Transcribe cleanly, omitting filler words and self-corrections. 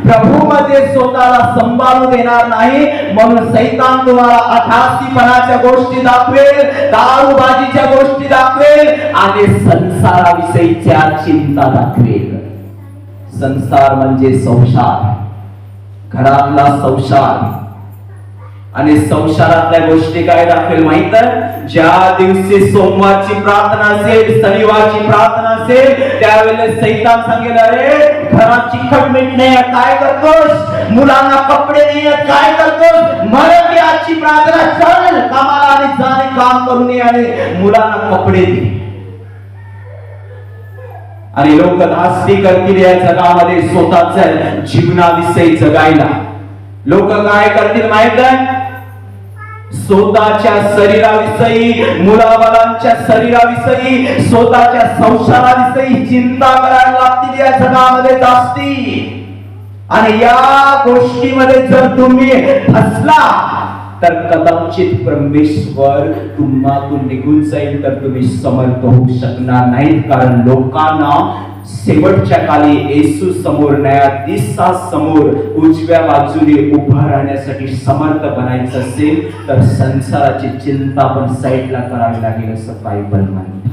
प्रभूमध्ये स्वतःला सांभाळू देणार नाही, म्हणून सैतान तुम्हाला अठासीपणाच्या गोष्टी दाखवेल, दारूबाजीच्या गोष्टी दाखवेल आणि संसाराविषयीच्या चिंता दाखवेल. संसार म्हणजे संसार, घरातला संसार आणि संसारातल्या गोष्टी काय दाखवेल माहित आहे? ज्या दिवशी सोमवारची प्रार्थना असेल, शनिवारची प्रार्थना असेल, त्यावेळेला सैतान सांगेल, अरे घरात चिकट मीठ नाही, काय करतोस? मुलांना कपडे नाही, काय करतोस? मरण आजची प्रार्थना, चल कामाला आणि जाणे काम करून ये आणि मुलांना कपडे दे. आणि लोक धास्ती करतील या जगामध्ये स्वतःच्या जीवनाविषयी जगायला. लोक काय करतील माहित आहे? स्वतःच्या शरीराविषयी, मुलाबाळांच्या शरीराविषयी, स्वतःच्या संसाराविषयी चिंता करायला लागतील या जगामध्ये जास्ती. आणि या गोष्टीमध्ये जर तुम्ही फसला तर कदाचित परमेश्वर तुम्हातून निघून जाईल, तर तुम्ही समर्थ होऊ शकणार नाहीत. कारण लोकांना शेवटच्या काली येशू समोर, न्यायाधीशासमोर उजव्या बाजूने उभा राहण्यासाठी समर्थ बनायचं असेल तर संसाराची चिंता पण साईडला करावी लागेल असं बायबल म्हणतं.